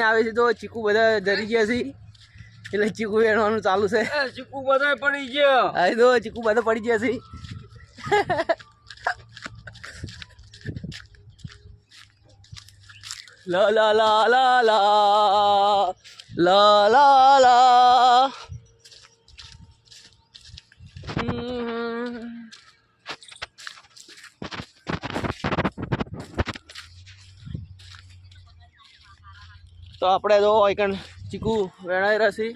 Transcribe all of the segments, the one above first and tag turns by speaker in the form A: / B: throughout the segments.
A: આવે છે તો ચીકુ બધા ડરી ગયા છે એટલે ચીકુ વેણવાનું ચાલુ છે.
B: ચીકુ બધા પડી ગયા.
A: હા તો ચીકુ બધા પડી ગયા છે. લા લા લા લા લા લા લા લા. તો આપણે જો એકણ ચીકુ વેણાઈ રહેશે.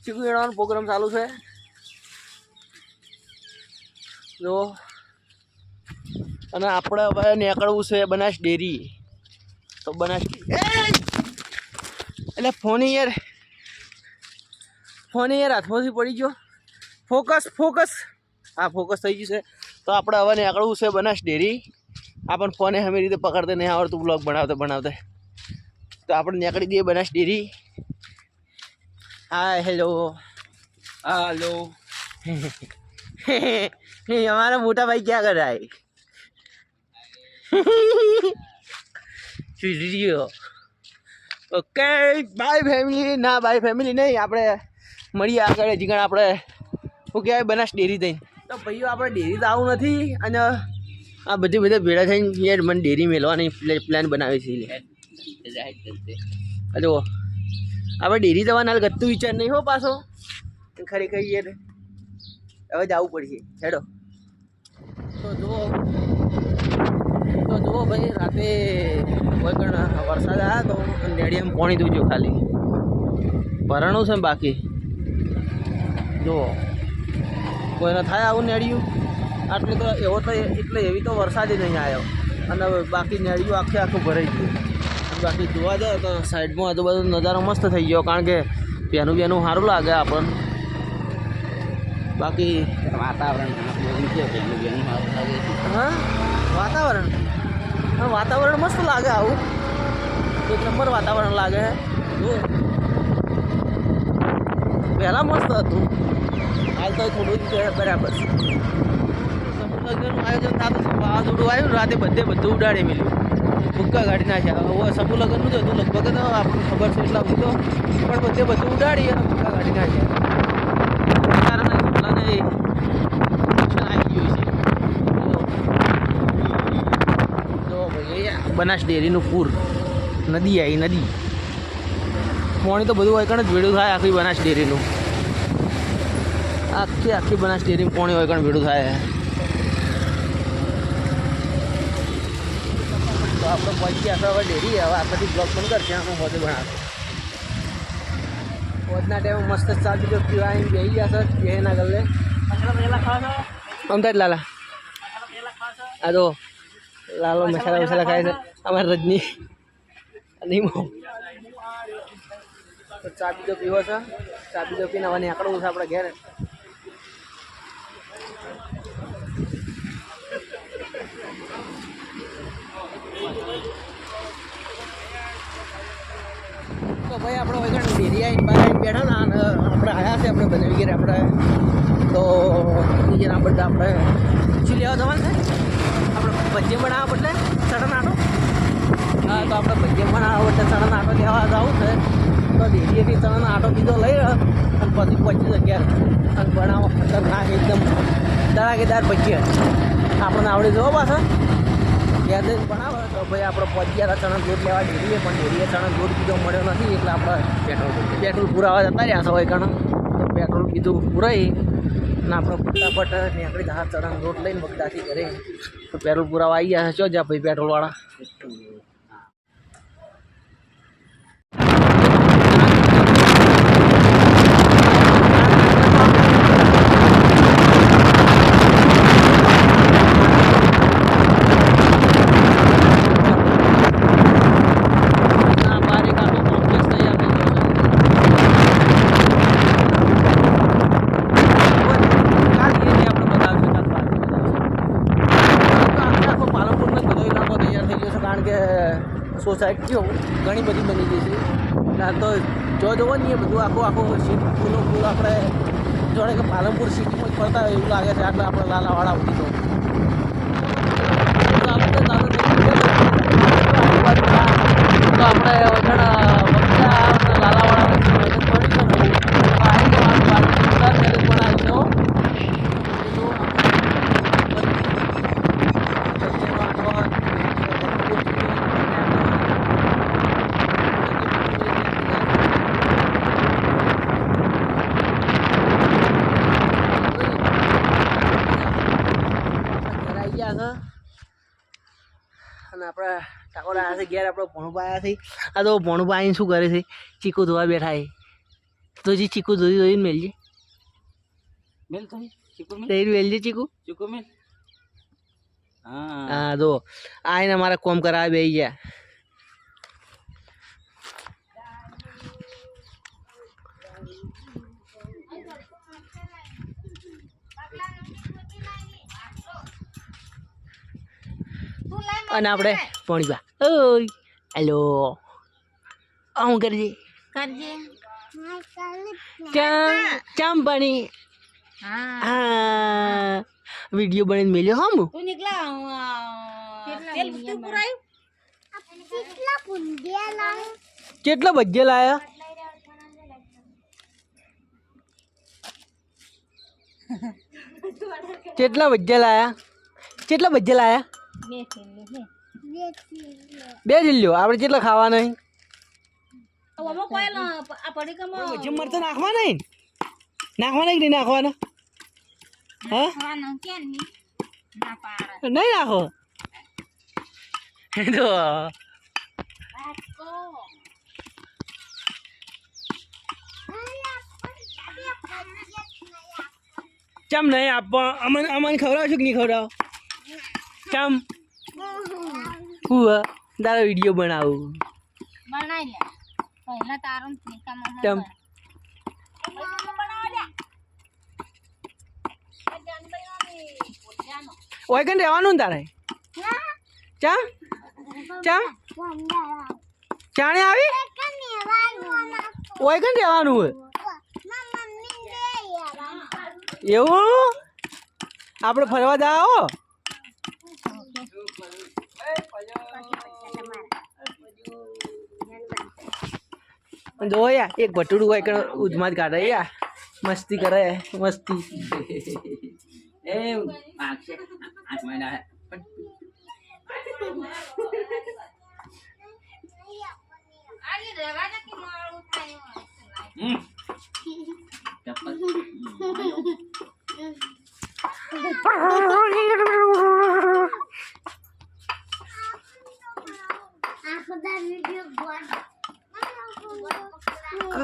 A: ચીકુ વેણવાનો પ્રોગ્રામ ચાલુ છે જો. અને આપણે હવે નીકળવું છે બનાસ ડેરી. તો બનાસ એટલે ફોન યાર હાથમાંથી પડી ગયો. ફોકસ હા ફોકસ થઈ ગયું છે. તો આપણે હવે નીકળવું છે બનાસ ડેરી. આપણને ફોને અમે રીતે પકડતે નહીં આવડતું બ્લોગ બનાવતે તો આપણે નીકળી દઈએ બનાસ ડેરી. હા હેલો हमारा मोटा भाई क्या कर रहा है? Okay bye family. ના બાય ફેમિલી નહીં, આપણે મળીએ આગળ જીગણ આપણે શું કહેવાય બનાસ ડેરી થઈ. તો ભાઈઓ આપણે ડેરી તો આવું નથી અને આ બધા ભેળા થઈને યાર મને ડેરી મેળવાની પ્લાન બનાવી છે. જો આપણે ડેરી જવાના ગતું વિચાર નહીં હો પાછો ખરેખર યાર હવે જવું પડશે હેડો. તો જુઓ ભાઈ રાતે કોઈ પણ વરસાદ આવ્યા તો નેડિયામાં પાણી દૂજો ખાલી ભરાણું છે બાકી. જુઓ કોઈને થાય આવું નેડિયું આટલું તો એવો તો એટલે એવી તો વરસાદ નહીં આવ્યો અને બાકી નેડિયું આખું ભરાઈ ગયું. બાકી જોવા જાય તો સાઈડમાં આજુબાજુ નજારો મસ્ત થઈ ગયો કારણ કે બેનું સારું લાગે આપણને. બાકી વાતાવરણ હા વાતાવરણ મસ્ત લાગે. આવું એક નંબર વાતાવરણ લાગે. પહેલાં મસ્ત હતું, હાલ તો થોડું બરાબર. સમૂહ લગ્નનું આયોજન થતું વાવાઝોડું આવ્યું રાતે બધું ઉડાડી મેળ્યું. ભૂક્કા કાઢી નાખ્યા. હવે સમૂહ લગ્નનું જ હતું લગભગ તો આપણને ખબર છે એટલા બધું પણ બધું ઉડાડી અને ભૂક્કા કાઢી નાખ્યા. બનાસ ડેરીનું પૂર નદી આવી નદી પાણી તો બધું વૈકણ જ ભેડું થાય. આખી બનાસ ડેરીનું આખી બનાસ ડેરીનું પાણી વૈકણ ભેડું થાય. તો આપણે પહોંચી ગયા હવે ડેરી. હવે આખી બ્લોક બંધ કરશે હું હોદે બનાવશે. હોદના ટાઈમે મસ્ત ચાલતી જો પીવા આવીને બેસી ગયા સર બે ના ગલ્લે અમદાવાદ લાલા. આ તો લાલો મસાલા ખાય છે અમારે રજની નહીં. ચા બીજો પીવો છે. ચા બીજો પીને હવે નીકળવું છે આપણે ઘેર. તો ભાઈ આપણે વગર ડેરી આવીને બહાર આવીને બેઠા ને અને આપણે આવ્યા છે આપણે બનાવી ગયા આપણે. તો બીજાના બધા આપણે શું લેવા જવાનું છે? આપણે ભજીયા બનાવવા બદલે ચણા નાટો. હા તો આપણે ભજીયા બનાવવા બદલે ચણા નાટો લેવા જવું છે. તો ડેરીએથી ચણાનો આટો બીજો લઈ અને પછી પચીસ અગિયાર અને બનાવો ખતરનાક એકદમ ધડાકેદાર ભજીયા આપણને આવડે જવો પાછા ઘેર જઈને બનાવે. તો ભાઈ આપણે પચીસ ચણા લોટ લેવા ડેરીએ પણ ડેરીએ ચણા લોટ બીજો મળ્યો નથી એટલે આપણે પેટ્રોલ પુરાવા જતા રહ્યા છે હોય કારણ તો પેટ્રોલ કીધું પુરાઈ અને આપણે ફટાફટ નીકળી દા ચણા લોટ લઈને બગદાથી ઘરે. તો પેટ્રોલ પુરાવા આવી ગયા છો જ્યાં ભાઈ પેટ્રોલવાળા. સોસાયટીઓ ઘણી બધી બની ગઈ છે. ના તો જોવો ને એ બધું આખું સીટ ફૂલ આપણે જોડે કે પાલનપુર સિટીમાં જ ફરતા હોય એવું લાગે છે. આટલા આપણે લાલાવાળા ઉઠી તો તો આપણે વગણ બગીચા અને લાલાવાળા વચ્ચે વગણ પડ્યું છે ને આ મારું બાજુ વિસ્તાર મેરેજ પણ આવ્યો અને આપણે ટાકોર આવ્યા છે ઘેર આપણો ભણુભા આવ્યા છે આ તો ભણુભા આવીને શું કરે છે ચીકુ ધોવા બેઠા છે તો જે ચીકુ ધોઈને મેલજે
B: મેલ તો ચીકુ મેલ
A: તૈયારી મેલજે ચીકુ
B: ચીકુ મેલ હા
A: હા જો આઈને મારા કોમ કરાવે બેસી ગયા અને આપણે ભણવા ઓય હેલો હું કરજે ચમ ભણી હા વિડીયો બનાવીને મેલ્યો હમ કેટલા ભજ્જે લાયા કેટલા ભજ્જે લાયા બે જિલ્લ્યો આપણે કેટલા ખાવા નહીં મરતો નાખવા નહીં નહીં નાખવાના હા નહીં નાખો તો ચમ નહીં આપવા અમને ખવડાવશું કે નહીં ખવડાવો ચમ હું તારો વિડીયો બનાવું ચમ ઓય કન રહેવાનું ને તારે ચમ ચાણે આવી ઓય કન રહેવાનું હોય એવું આપણે ફરવા જાઓ જો યાર એક ભટુડું હોય કે ઉધમાત કાઢે યાર મસ્તી કરે મસ્તી
B: એ આંખ મહિના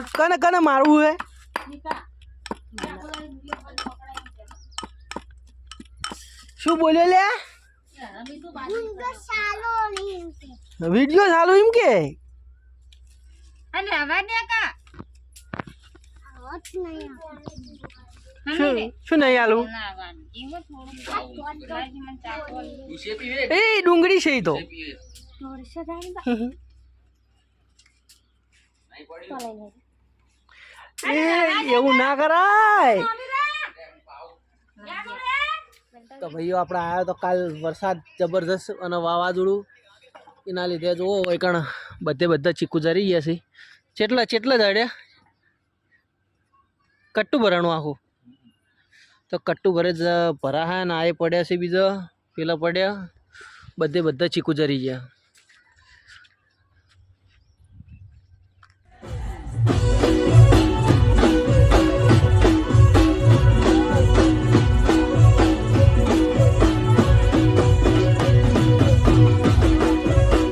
A: કને કને મારવું હે શું બોલ્યો લે વિડિયો ચાલુ એમ કે શું નહીં આલું એ ડુંગળી છે ઈ તો એવું ના કરાય તો ભાઈઓ આપણે આવ્યો તો કાલ વરસાદ જબરદસ્ત અને વાવાઝોડું એના લીધે જુઓ હોય કણ બધા ચીકુ જરી ગયા છે ચેટલા જડ્યા કટ્ટું ભરાણું આખું તો કટ્ટું ભરે ભરા હા ને આ પડ્યા છે બીજા પેલા પડ્યા બધા ચીકુ જરી ગયા